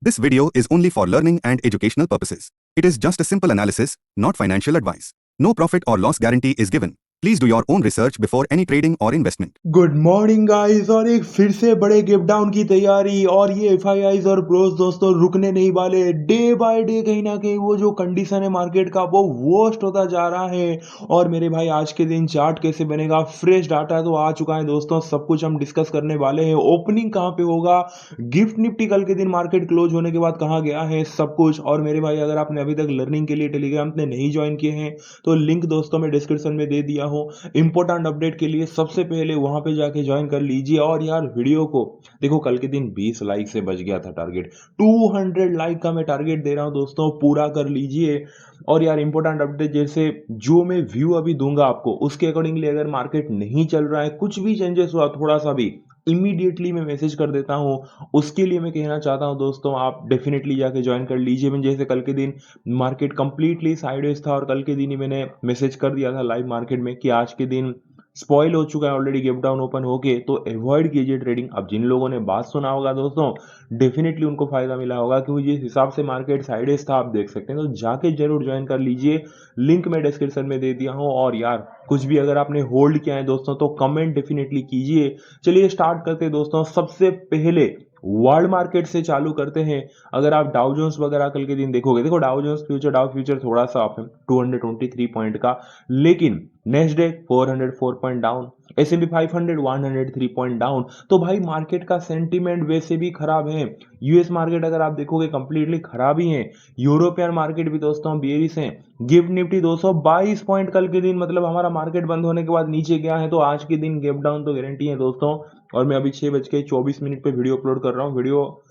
This video is only for learning and educational purposes. It is just a simple analysis, not financial advice. No profit or loss guarantee is given. Please do your own research before any trading or investment. Good morning guys. और एक फिर से बड़े give down की तैयारी, और ये FIIs और प्रोस दोस्तों रुकने नहीं वाले। डे बाय डे कहीं ना कहीं वो जो कंडीशन है मार्केट का वो वर्स्ट होता जा रहा है। और मेरे भाई आज के दिन चार्ट कैसे बनेगा, फ्रेश डाटा तो आ चुका है दोस्तों, सब कुछ हम डिस्कस करने वाले हैं। ओपनिंग कहाँ पे होगा, गिफ्ट निफ्टी कल के दिन मार्केट क्लोज होने के बाद कहाँ गया है, सब कुछ। और मेरे भाई अगर आपने अभी तक लर्निंग के लिए टेलीग्राम पे नहीं ज्वाइन किए हैं तो लिंक दोस्तों मैं डिस्क्रिप्शन में दे दिया हूँ। इंपॉर्टेंट अपडेट के लिए सबसे पहले वहां पे जाके ज्वाइन कर लीजिए। और यार वीडियो को देखो, कल के दिन 20 लाइक से बच गया था टारगेट, 200 लाइक का मैं टारगेट दे रहा हूं दोस्तों, पूरा कर लीजिए। और यार इंपॉर्टेंट अपडेट जैसे जो मैं व्यू अभी दूंगा आपको उसके अकॉर्डिंगली अगर मार्केट नहीं चल रहा है, कुछ भी चेंजेस हुआ थोड़ा सा भी, इमीडिएटली मैं मैसेज कर देता हूं। उसके लिए मैं कहना चाहता हूं दोस्तों आप डेफिनेटली जाके ज्वाइन कर लीजिए। मैं जैसे कल के दिन मार्केट कंप्लीटली साइडवेज था और कल के दिन ही मैंने मैसेज कर दिया था लाइव मार्केट में कि आज के दिन स्पॉइल हो चुका है ऑलरेडी गिव डाउन ओपन होके, तो अवॉइड कीजिए ट्रेडिंग। अब जिन लोगों ने बात सुना होगा दोस्तों डेफिनेटली उनको फायदा मिला होगा, क्योंकि जिस हिसाब से मार्केट साइडेज था आप देख सकते हैं, तो जाके जरूर ज्वाइन कर लीजिए। लिंक मैं डिस्क्रिप्शन में दे दिया हूं। और यार कुछ भी अगर आपने होल्ड किया है दोस्तों तो कमेंट डेफिनेटली कीजिए। चलिए स्टार्ट करते हैं दोस्तों। सबसे पहले वर्ल्ड मार्केट से चालू करते हैं। अगर आप डाउ जोन्स वगैरह कल के दिन देखोगे, देखो डाउ जोन्स फ्यूचर, डाउ फ्यूचर थोड़ा सा अप है 223 पॉइंट का, लेकिन next day 404 point down, S&P 500 103 point down. तो भाई मार्केट का सेंटीमेंट वैसे भी खराब है। यूएस मार्केट अगर आप देखोगे कंप्लीटली खराब ही है। यूरोपियन मार्केट भी दोस्तों बेरिश है। गिफ्ट निफ्टी 222 पॉइंट कल के दिन, मतलब हमारा मार्केट बंद होने के बाद नीचे गया है, तो आज के दिन गिफ्ट डाउन तो गारंटी है दोस्तों। और मैं अभी 6:24 पे वीडियो अपलोड कर रहा हूँ, वीडियो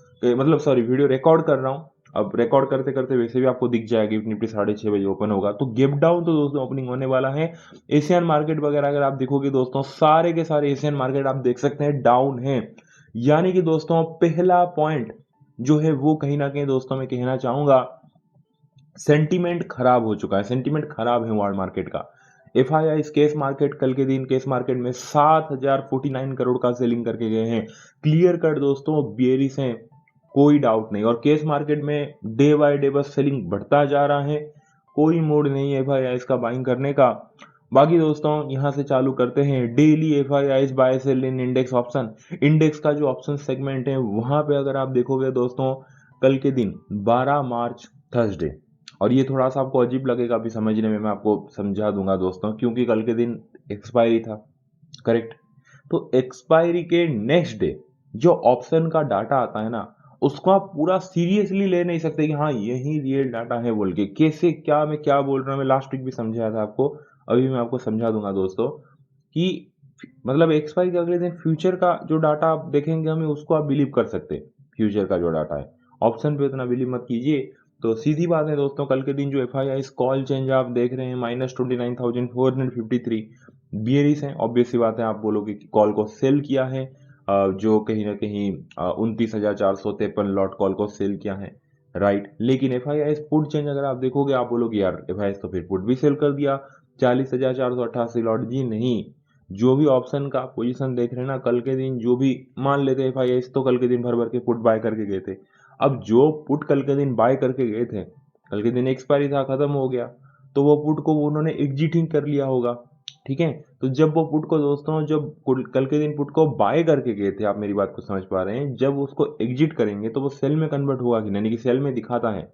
रिकॉर्ड कर रहा हूँ। अब रिकॉर्ड करते करते वैसे भी आपको दिख जाएगा गिफ्ट निफ्टी 6:30 ओपन होगा, तो गिफ्ट डाउन तो दोस्तों ओपनिंग होने वाला है। एशियन मार्केट वगैरह अगर आप देखोगे दोस्तों, सारे के सारे एशियन मार्केट आप देख सकते हैं डाउन है। यानी कि दोस्तों पहला पॉइंट जो है वो कहीं ना कहीं दोस्तों मैं कहना चाहूंगा सेंटीमेंट खराब हो चुका है, सेंटीमेंट खराब है वर्ल्ड मार्केट का। एफआईआई केस मार्केट कल के दिन केस मार्केट में 7,049 करोड़ का सेलिंग करके गए हैं। क्लियर कट दोस्तों बेरिश हैं, कोई डाउट नहीं। और केस मार्केट में डे बाय डे बस सेलिंग बढ़ता जा रहा है, कोई मूड नहीं है एफआईआई का बाइंग करने का। बाकी दोस्तों यहां से चालू करते हैं daily FII bye sell in index option. Index का जो ऑप्शन सेगमेंट है वहां पे अगर आप देखोगे दोस्तों कल के दिन 12 मार्च थर्सडे, और ये थोड़ा सा आपको अजीब लगेगा अभी समझने में, मैं आपको समझा दूंगा दोस्तों, क्योंकि कल के दिन एक्सपायरी था, करेक्ट। तो एक्सपायरी के नेक्स्ट डे जो ऑप्शन का डाटा आता है ना, उसको आप पूरा सीरियसली ले नहीं सकते कि हाँ यही रियल डाटा है बोल के। कैसे, क्या मैं क्या बोल रहा हूँ, मैं लास्ट वीक भी समझाया था आपको, अभी मैं आपको समझा दूंगा दोस्तों कि मतलब एक्सपायरी के अगले दिन फ्यूचर का जो डाटा आप देखेंगे हमें उसको आप बिलीव कर सकते हैं। फ्यूचर का जो डाटा है, ऑप्शन पे उतना बिलीव मत कीजिए। तो सीधी बात है दोस्तों, कल के दिन जो एफआईआई कॉल चेंज आप देख रहे हैं -29,453 बियरिश है। ऑब्वियस सी बात है, आप बोलोगे कि कॉल को सेल किया है, जो कहीं ना कहीं 29,453 लॉट कॉल को सेल किया है, राइट। लेकिन एफआईआई पुट चेंज अगर आप देखोगे आप बोलोगे यार एफआईआई तो फिर पुट भी सेल कर दिया 40,488 लॉट। जी नहीं, जो भी ऑप्शन का पोजीशन देख रहे हैं ना कल के दिन, जो भी मान लेते हैं एफआईआई तो कल के दिन भर भर के पुट बाय करके गए थे। अब जो पुट कल के दिन बाय करके गए थे, कल के दिन एक्सपायरी था, खत्म हो गया, तो वो पुट को उन्होंने एग्जिटिंग कर लिया होगा, ठीक है। तो जब वो पुट को दोस्तों, जब कल के दिन पुट को बाय करके गए थे, आप मेरी बात को समझ पा रहे हैं, जब उसको एग्जिट करेंगे तो वो सेल में कन्वर्ट होगा कि नहीं, कि सेल में दिखाता है।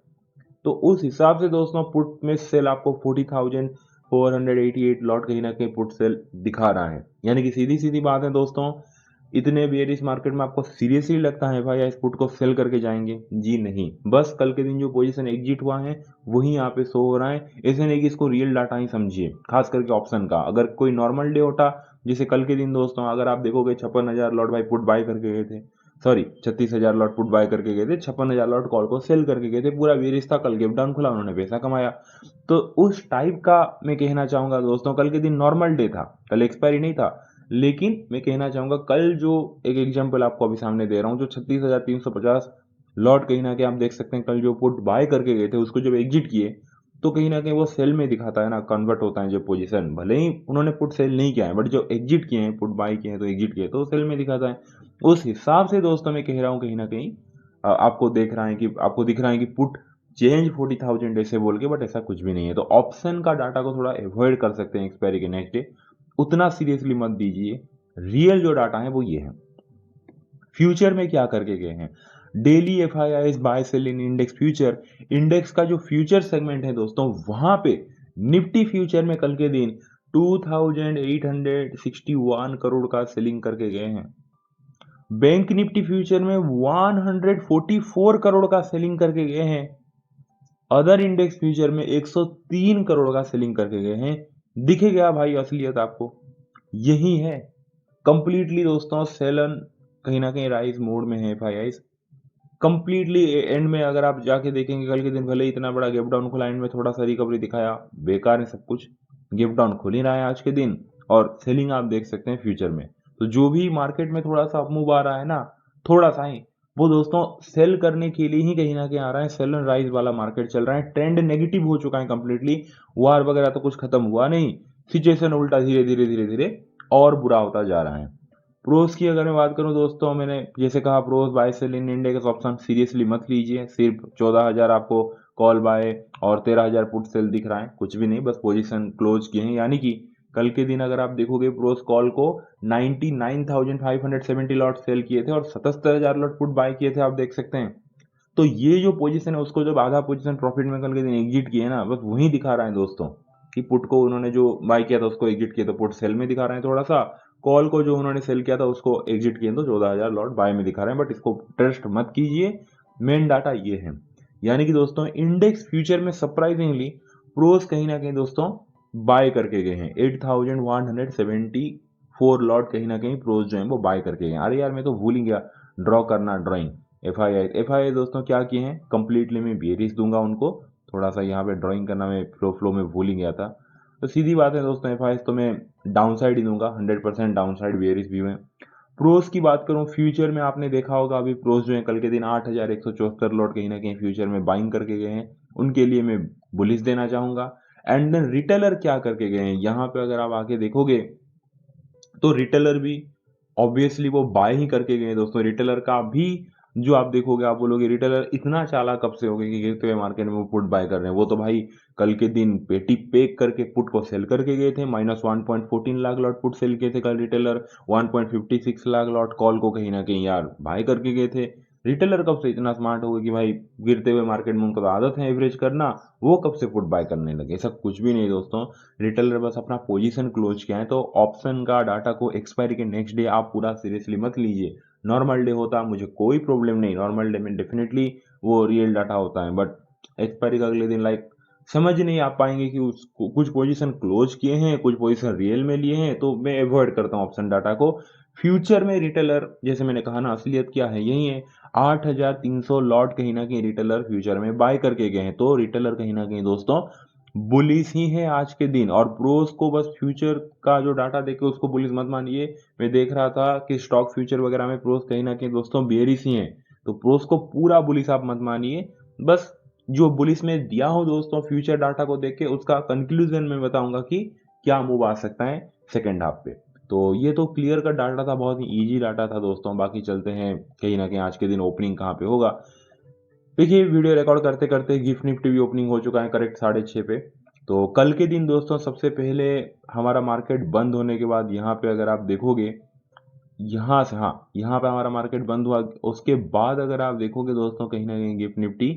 तो उस हिसाब से दोस्तों पुट में सेल आपको 40,488 लॉट कहीं ना कहीं पुट सेल दिखा रहा है। यानी कि सीधी सीधी बात है दोस्तों, इतने बेयरिश मार्केट में आपको सीरियसली लगता है भाई इस पुट को सेल करके जाएंगे? जी नहीं, बस कल के दिन जो पोजीशन एग्जिट हुआ है वही यहाँ पे शो हो रहा है। ऐसे नहीं कि इसको रियल डाटा ही समझिए, खास करके ऑप्शन का। अगर कोई नॉर्मल डे होता, जैसे कल के दिन दोस्तों अगर आप देखोगे 56,000 लॉट भाई पुट बाय करके गए थे, सॉरी 36,000 लॉट पुट बाय करके गए थे, 56,000 लॉट कॉल को सेल करके गए थे, पूरा बेरिश था, कल गिव डाउन खुला, उन्होंने पैसा कमाया। तो उस टाइप का मैं कहना चाहूंगा दोस्तों, कल के दिन नॉर्मल डे था, कल एक्सपायरी नहीं था। लेकिन मैं कहना चाहूंगा कल जो एक एग्जांपल आपको अभी सामने दे रहा हूं, जो 36,350 लॉट कहीं ना कहीं आप देख सकते हैं कल जो पुट बाय करके गए थे, उसको जब एग्जिट किए तो कहीं ना कहीं वो सेल में दिखाता है ना, कन्वर्ट होता है जो पोजीशन, भले ही उन्होंने पुट सेल नहीं किया है बट जो एग्जिट किए हैं, पुट बाय किए हैं तो एग्जिट किए तो सेल में दिखाता है। उस हिसाब से दोस्तों मैं कह रहा हूं कहीं ना कहीं आपको दिख रहा है कि पुट चेंज 40,000 ऐसे बोल के, बट ऐसा कुछ भी नहीं है। तो ऑप्शन का डाटा को थोड़ा अवॉइड कर सकते हैं एक्सपायरी के नेक्स्ट डे, उतना सीरियसली मत दीजिए। रियल जो डाटा है वो ये है। फ्यूचर में क्या करके गए हैं, daily F I I buy sell in index future, index का जो फ्यूचर सेगमेंट है दोस्तों, वहां पे निफ्टी फ्यूचर में कल के दिन 2861 करोड़ का सेलिंग करके गए हैं। बैंक निफ्टी फ्यूचर में 144 करोड़ का सेलिंग करके गए हैं। अदर इंडेक्स फ्यूचर में 103 करोड़ का सेलिंग करके गए हैं। दिखे गया भाई असलियत आपको, यही है कंप्लीटली दोस्तों। सेलन कहीं ना कहीं राइज मोड में है F I I completely. And में अगर आप जाके देखेंगे कल के दिन भले ही इतना बड़ा गैप डाउन खुला, एंड में थोड़ा सा रिकवरी दिखाया, बेकार है सब कुछ। गैप डाउन खुल ही रहा है आज के दिन, और सेलिंग आप देख सकते हैं फ्यूचर में। तो जो भी मार्केट में थोड़ा सा अपमूव आ रहा है ना, थोड़ा सा ही, वो दोस्तों सेल करने के लिए ही कहीं ना कहीं आ रहा है। सेल एंड राइज वाला मार्केट चल रहा है, ट्रेंड नेगेटिव हो चुका है कंप्लीटली। वार वगैरह तो कुछ खत्म हुआ नहीं, सिचुएशन उल्टा धीरे धीरे धीरे धीरे और बुरा होता जा रहा है। प्रोस की अगर मैं बात करूं दोस्तों, मैंने जैसे कहा pros bye sell in index option seriously मत लीजिए। सिर्फ 14,000 आपको कॉल बाय और 13,000 पुट सेल दिख रहा है, कुछ भी नहीं, बस पोजीशन क्लोज किए हैं। यानी कि कल के दिन अगर आप देखोगे प्रोस कॉल को 99,570 लॉट सेल किए थे और 77,000 लॉट पुट बाय किए थे, आप देख सकते हैं। तो ये जो पोजीशन है उसको जब आधा पोजीशन प्रॉफिट में कल के दिन एग्जिट किए ना, बस वही दिखा रहा है दोस्तों कि पुट को उन्होंने जो बाय किया था उसको एग्जिट किया, तो पुट सेल में दिखा रहे हैं थोड़ा सा। कॉल को जो उन्होंने सेल किया था उसको एग्जिट किए तो 14,000 लॉट बाय में दिखा रहे हैं, बट इसको ट्रस्ट मत कीजिए। मेन डाटा ये है। यानी कि दोस्तों इंडेक्स फ्यूचर में सरप्राइजिंगली प्रोस कहीं ना कहीं दोस्तों बाय करके गए हैं। 8,174 लॉट कहीं ना कहीं प्रोस जो है वो बाय करके गए। अरे यार मैं तो भूल ही गया ड्रॉ करना ड्राइंग। एफ आई आई दोस्तों क्या किए हैं, कंप्लीटली मैं बेरिस दूंगा उनको। थोड़ा सा यहाँ पे ड्राइंग करना मैं फ्लो में भूल ही गया था। तो सीधी बात है दोस्तों, एफ आई तो मैं डाउन साइड ही दूंगा, 100% डाउन साइड बेरिस व्यू है। प्रोस की बात करूं फ्यूचर में, आपने देखा होगा अभी प्रोस जो है कल के दिन 8,174 लॉट कहीं ना कहीं फ्यूचर में बाइंग करके गए हैं, उनके लिए मैं बुलिस देना चाहूंगा। एंड देन रिटेलर क्या करके गए हैं, यहाँ पे अगर आप आके देखोगे तो रिटेलर भी ऑब्वियसली वो बाय ही करके गए दोस्तों। रिटेलर का भी जो आप देखोगे, आप बोलोगे रिटेलर इतना चालाक कब से हो गए कि गिरते हुए मार्केट में वो पुट बाय कर रहे हैं। वो तो भाई कल के दिन पेटी पेक करके पुट को सेल करके गए थे। -1.14 लाख लॉट पुट सेल किए थे कल रिटेलर, 1.56 लाख लॉट कॉल को कहीं ना कहीं यार बाय करके गए थे। रिटेलर कब से इतना स्मार्ट हो गए कि भाई गिरते हुए मार्केट में उनको तो आदत है एवरेज करना, वो कब से पुट बाय करने लगे। ऐसा कुछ भी नहीं दोस्तों, रिटेलर बस अपना पोजीशन क्लोज किया है। तो ऑप्शन का डाटा को एक्सपायरी के नेक्स्ट डे आप पूरा सीरियसली मत लीजिए। नॉर्मल डे होता मुझे कोई प्रॉब्लम नहीं, नॉर्मल डे में डेफिनेटली वो रियल डाटा होता है, बट एक्सपायरी का अगले दिन लाइक समझ नहीं आ पाएंगे कि उसको कुछ पोजीशन क्लोज किए हैं, कुछ पोजीशन रियल में लिए हैं। तो मैं अवॉइड करता हूँ ऑप्शन डाटा को। फ्यूचर में रिटेलर जैसे मैंने कहा ना, असलियत क्या है यही है। 8,300 लॉट कहीं ना कहीं रिटेलर फ्यूचर में बाय करके गए हैं। तो रिटेलर कहीं ना कहीं दोस्तों बुलिस ही है आज के दिन। और प्रोस को बस फ्यूचर का जो डाटा देके उसको बुलिस मत मानिए। मैं देख रहा था कि स्टॉक फ्यूचर वगैरह में प्रोस कहीं ना कहीं दोस्तों बेरिस ही है। तो प्रोस को पूरा बुलिस आप मत मानिए, बस जो बुलिस में दिया हो दोस्तों फ्यूचर डाटा को देख के उसका कंक्लूजन में बताऊंगा कि क्या मूव आ सकता है सेकेंड हाफ पे। तो ये तो क्लियर का डाटा था, बहुत ही इजी डाटा था दोस्तों। बाकी चलते हैं कहीं ना कहीं आज के दिन ओपनिंग कहाँ पे होगा। देखिए वीडियो रिकॉर्ड करते करते गिफ्ट निफ्टी भी ओपनिंग हो चुका है करेक्ट 6:30 पे। तो कल के दिन दोस्तों सबसे पहले हमारा मार्केट बंद होने के बाद यहाँ पे अगर आप देखोगे, यहाँ से, हाँ यहाँ पे हमारा मार्केट बंद हुआ, उसके बाद अगर आप देखोगे दोस्तों कहीं ना कहीं गिफ्ट निफ्टी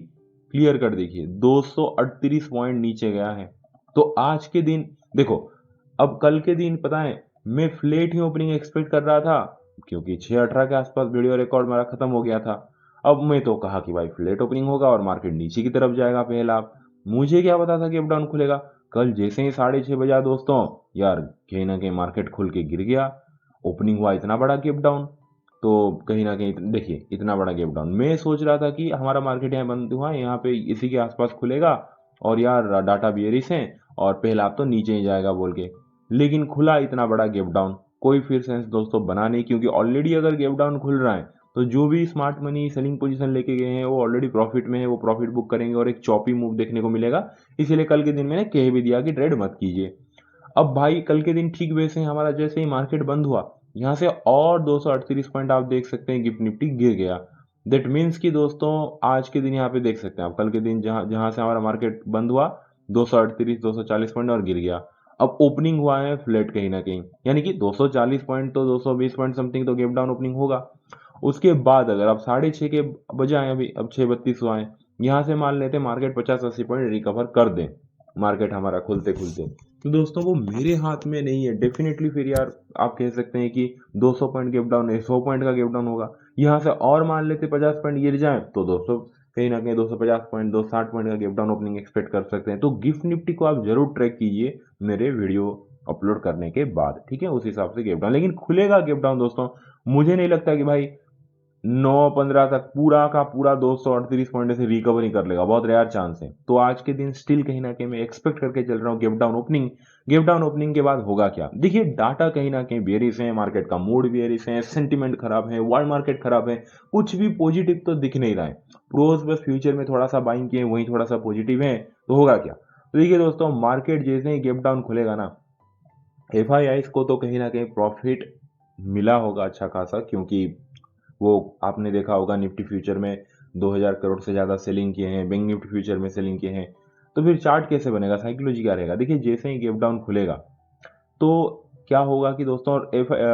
क्लियर कर देखिए 238 पॉइंट नीचे गया है। तो आज के दिन देखो, अब कल के दिन पता है मैं फ्लेट ही ओपनिंग एक्सपेक्ट कर रहा था, क्योंकि 6:18 के आसपास वीडियो रिकॉर्ड मेरा खत्म हो गया था। अब मैं तो कहा कि भाई फ्लेट ओपनिंग होगा और मार्केट नीचे की तरफ जाएगा पहला। मुझे क्या पता था कि अप डाउन खुलेगा। कल जैसे ही 6:30 बजा दोस्तों, यार कहीं ना कहीं मार्केट खुल के गिर गया। ओपनिंग हुआ इतना बड़ा गैप डाउन, तो कहीं ना कहीं देखिए इतना बड़ा गैप डाउन, मैं सोच रहा था कि हमारा मार्केट यहाँ बंद हुआ यहाँ पे इसी के आसपास खुलेगा और यार डाटा बियरिश है और पहला आप तो नीचे ही जाएगा बोल के। लेकिन खुला इतना बड़ा गैप डाउन, कोई फिर सेंस दोस्तों बना नहीं, क्योंकि ऑलरेडी अगर गैप डाउन खुल रहा है तो जो भी स्मार्ट मनी सेलिंग पोजीशन लेके गए हैं वो ऑलरेडी प्रॉफिट में है, वो प्रॉफिट बुक करेंगे और एक चॉपी मूव देखने को मिलेगा। इसीलिए कल के दिन मैंने कह भी दिया कि ट्रेड मत कीजिए। अब भाई कल के दिन ठीक वैसे ही हमारा जैसे ही मार्केट बंद हुआ, यहाँ से और 238 पॉइंट आप देख सकते हैं गिफ्ट निफ्टी गिर गया। दैट मीन्स कि दोस्तों आज के दिन यहाँ पे देख सकते हैं आप, कल के दिन जहाँ जहाँ से हमारा मार्केट बंद हुआ 238 240 पॉइंट और गिर गया। अब ओपनिंग हुआ है फ्लैट कहीं ना कहीं, यानी कि 240 पॉइंट तो 220 पॉइंट समथिंग तो गैप डाउन ओपनिंग होगा। उसके बाद अगर आप 6:30 के बजाय अभी अब 6:32 हुआ है, यहाँ से मान लेते हैं मार्केट 50-80 पॉइंट रिकवर कर दे, मार्केट हमारा खुलते खुलते, तो दोस्तों वो मेरे हाथ में नहीं है। डेफिनेटली फिर यार आप कह सकते हैं कि 200 पॉइंट गैप डाउन है, 100 पॉइंट का गैप डाउन होगा। यहाँ से और मान लेते 50 पॉइंट गिर जाए तो 200 कहीं ना कहीं 250 पॉइंट 260 पॉइंट का गैप डाउन ओपनिंग एक्सपेक्ट कर सकते हैं। तो गिफ्ट निफ्टी को आप जरूर ट्रैक कीजिए मेरे वीडियो अपलोड करने के बाद, ठीक है, उस हिसाब से गैप डाउन, लेकिन खुलेगा गैप डाउन दोस्तों। मुझे नहीं लगता कि भाई 9-15 तक पूरा का पूरा 238 पॉइंट से रिकवरी कर लेगा, बहुत रेयर चांस है। तो आज के दिन स्टिल कहीं ना कहीं मैं एक्सपेक्ट करके चल रहा हूँ gap down opening. Gap down opening के बाद होगा क्या, देखिए डाटा कहीं ना कहीं बेरिश है, मार्केट का मूड बेरिश है, सेंटिमेंट खराब है, वर्ल्ड मार्केट खराब है, कुछ भी पॉजिटिव तो दिख नहीं रहा है। प्रोज बस फ्यूचर में थोड़ा सा बाइंग किए, वही थोड़ा सा पॉजिटिव है, तो होगा क्या। तो देखिए दोस्तों, मार्केट जैसे ही गैप डाउन खुलेगा ना, एफ को तो कहीं ना कहीं प्रॉफिट मिला होगा अच्छा खासा, क्योंकि वो आपने देखा होगा निफ्टी फ्यूचर में 2000 करोड़ से ज़्यादा सेलिंग किए हैं, बैंक निफ्टी फ्यूचर में सेलिंग किए हैं। तो फिर चार्ट कैसे बनेगा, साइकोलॉजी क्या रहेगा। देखिए जैसे ही गैप डाउन खुलेगा तो क्या होगा कि दोस्तों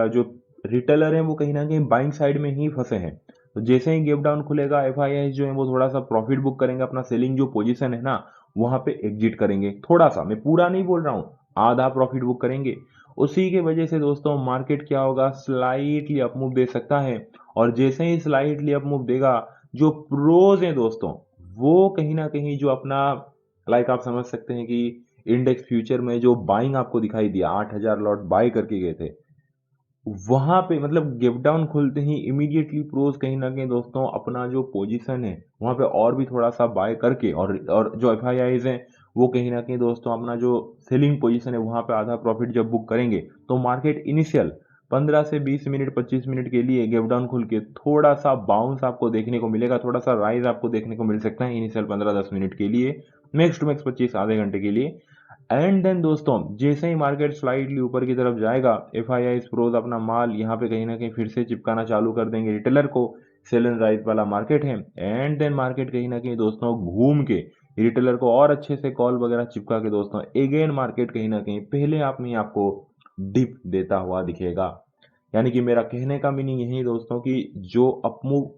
जो रिटेलर हैं वो कहीं ना कहीं बाइंग साइड में ही फंसे हैं। तो जैसे ही गैप डाउन खुलेगा एफ जो है वो थोड़ा सा प्रॉफिट बुक करेंगे, अपना सेलिंग जो पोजीशन है ना वहां पे एग्जिट करेंगे, थोड़ा सा, मैं पूरा नहीं बोल रहा हूँ, आधा प्रॉफिट बुक करेंगे। उसी के वजह से दोस्तों मार्केट क्या होगा, स्लाइटली अप मूव दे सकता है। और जैसे ही स्लाइटली अप मूव देगा, जो प्रोज हैं दोस्तों वो कहीं ना कहीं जो अपना, लाइक आप समझ सकते हैं कि इंडेक्स फ्यूचर में जो बाइंग आपको दिखाई दिया, 8,000 लॉट बाय करके गए थे, वहां पे मतलब गैप डाउन खुलते ही इमीडिएटली प्रोज कहीं ना कहीं दोस्तों अपना जो पोजीशन है वहां पे और भी थोड़ा सा बाय करके, और जो एफ हैं वो कहीं ना कहीं दोस्तों अपना जो सेलिंग पोजीशन है वहां पे आधा प्रॉफिट जब बुक करेंगे, तो मार्केट इनिशियल 15 से 20 मिनट 25 मिनट के लिए गैप डाउन खुल के थोड़ा सा बाउंस आपको देखने को मिलेगा, थोड़ा सा राइज आपको देखने को मिल सकता है इनिशियल 15-10 मिनट के लिए, मैक्स टू मैक्स 25 आधे घंटे के लिए। एंड देन दोस्तों जैसे ही मार्केट स्लाइडली ऊपर की तरफ जाएगा, एफ आई प्रोज अपना माल यहाँ पे कहीं ना कहीं फिर से चिपकाना चालू कर देंगे रिटेलर को, सेल एंड राइज वाला मार्केट है। एंड देन मार्केट कहीं ना कहीं दोस्तों घूम के रिटेलर को और अच्छे से कॉल वगैरह चिपका के दोस्तों अगेन मार्केट कहीं ना कहीं पहले आप में आपको डिप देता हुआ दिखेगा। यानी कि मेरा कहने का मीनिंग यही दोस्तों कि जो up move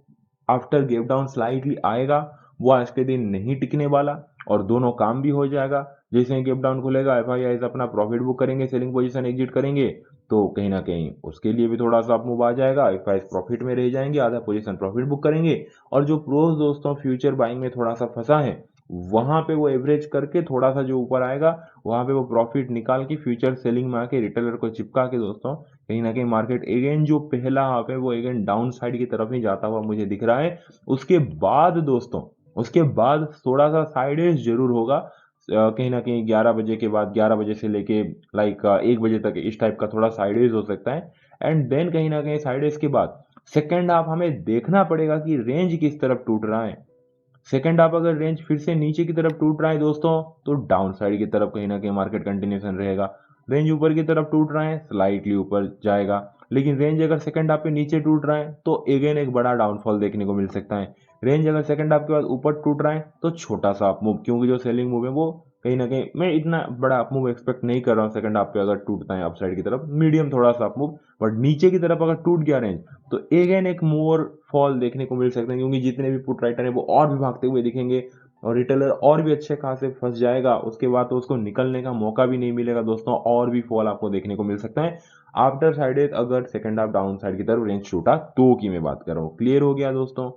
after gap down slightly आएगा वो आज के दिन नहीं टिकने वाला, और दोनों काम भी हो जाएगा। जैसे ही गेप डाउन खुलेगा एफ अपना प्रॉफिट बुक करेंगे, सेलिंग पोजीशन एग्जिट करेंगे, तो कहीं ना कहीं उसके लिए भी थोड़ा सा अपमूव आ जाएगा, एफ प्रॉफिट में रह जाएंगे, आधा पोजीशन प्रॉफिट बुक करेंगे। और जो प्रोज दोस्तों फ्यूचर बाइंग में थोड़ा सा फंसा है, वहां पे वो एवरेज करके थोड़ा सा जो ऊपर आएगा वहां पे वो प्रॉफिट निकाल के फ्यूचर सेलिंग में आके रिटेलर को चिपका के दोस्तों कहीं ना कहीं मार्केट अगेन जो पहला हाफ है वो अगेन डाउन साइड की तरफ ही जाता हुआ मुझे दिख रहा है। उसके बाद दोस्तों, उसके बाद थोड़ा सा साइडेज जरूर होगा, कहीं ना कहीं 11 बजे के बाद, 11 बजे से लेके लाइक 1 बजे तक इस टाइप का थोड़ा साइडेज हो सकता है। एंड देन कहीं ना कहीं साइडेज के बाद सेकेंड हाफ हमें देखना पड़ेगा कि रेंज किस तरफ टूट रहा है। सेकेंड हाफ अगर रेंज फिर से नीचे की तरफ टूट रहा है दोस्तों, तो डाउन साइड की तरफ कहीं ना कहीं मार्केट कंटिन्यूशन रहेगा। रेंज ऊपर की तरफ टूट रहा है, स्लाइटली ऊपर जाएगा। लेकिन रेंज अगर सेकंड हाफ पे नीचे टूट रहा है तो अगेन एक बड़ा डाउनफॉल देखने को मिल सकता है। रेंज अगर सेकंड हाफ के बाद ऊपर टूट रहा है तो छोटा सा अप मूव, क्योंकि जो सेलिंग मूव है वो कहीं ना कहीं मैं इतना बड़ा अप मूव एक्सपेक्ट नहीं कर रहा हूँ सेकंड हाफ पे, अगर टूटता है अपसाइड की तरफ मीडियम थोड़ा सा अप मूव, बट नीचे की तरफ अगर टूट गया रेंज तो अगेन एक मोर फॉल देखने को मिल सकते हैं, क्योंकि जितने भी पुट राइटर है वो और भी भागते हुए दिखेंगे और रिटेलर और भी अच्छे खासे फंस जाएगा। उसके बाद तो उसको निकलने का मौका भी नहीं मिलेगा दोस्तों, और भी फॉल आपको देखने को मिल सकता है आफ्टर साइड अगर सेकंड हाफ डाउन साइड की तरफ रेंज छूटा तो की मैं बात कर रहा हूँ। क्लियर हो गया दोस्तों,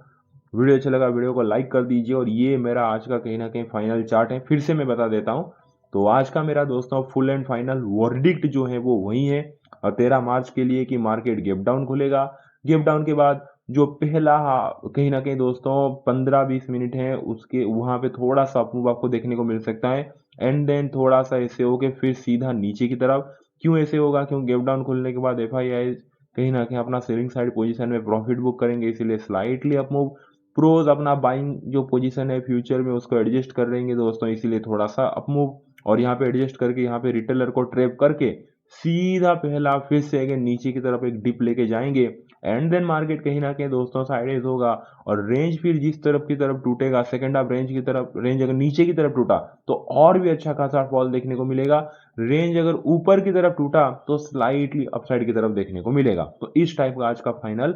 वीडियो अच्छा लगा वीडियो को लाइक कर दीजिए। और ये मेरा आज का कहीं ना कहीं फाइनल चार्ट है, फिर से मैं बता देता हूँ। तो आज का मेरा दोस्तों फुल एंड फाइनल वर्डिक्ट जो है वो वही है, और 13 मार्च के लिए कि मार्केट गेप डाउन खुलेगा। गेप डाउन के बाद जो पहला कहीं ना कहीं दोस्तों 15-20 मिनट है उसके वहां पे थोड़ा सा अप आपको देखने को मिल सकता है। एंड देन थोड़ा सा ऐसे होके फिर सीधा नीचे की तरफ। क्यों ऐसे होगा, क्यों गेप डाउन खुलने के बाद एफ कहीं ना कहीं अपना सेलिंग साइड पोजीशन में प्रॉफिट बुक करेंगे, इसीलिए स्लाइटली अप मूव। प्रोज अपना बाइंग जो पोजीशन है फ्यूचर में उसको एडजस्ट कर लेंगे दोस्तों, इसीलिए थोड़ा सा अप मूव। और यहाँ पे एडजस्ट करके यहाँ पे रिटेलर को ट्रैप करके सीधा पहला फिर से अगेन नीचे की तरफ एक डिप लेके जाएंगे। एंड देन मार्केट कहीं ना कहीं दोस्तों साइडवेज होगा और रेंज फिर जिस तरफ की तरफ टूटेगा सेकंड हाफ रेंज की तरफ, रेंज अगर नीचे की तरफ टूटा तो और भी अच्छा खासा फॉल देखने को मिलेगा। रेंज अगर ऊपर की तरफ टूटा तो स्लाइटली अपसाइड की तरफ देखने को मिलेगा। तो इस टाइप का आज का फाइनल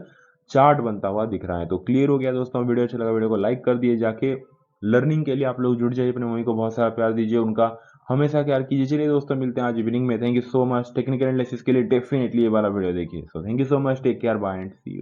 चार्ट बनता हुआ दिख रहा है। तो क्लियर हो गया दोस्तों, वीडियो अच्छा लगा वीडियो को लाइक कर दिए, जाके लर्निंग के लिए आप लोग जुड़ जाइए, अपने मम्मी को बहुत सारा प्यार दीजिए, उनका हमेशा प्यार कीजिए। चलिए दोस्तों मिलते हैं आज इवनिंग में। Thank you so much. Technical analysis के लिए डेफिनेटली ये वाला वीडियो देखिए। So thank you so much, take care, bye and see you.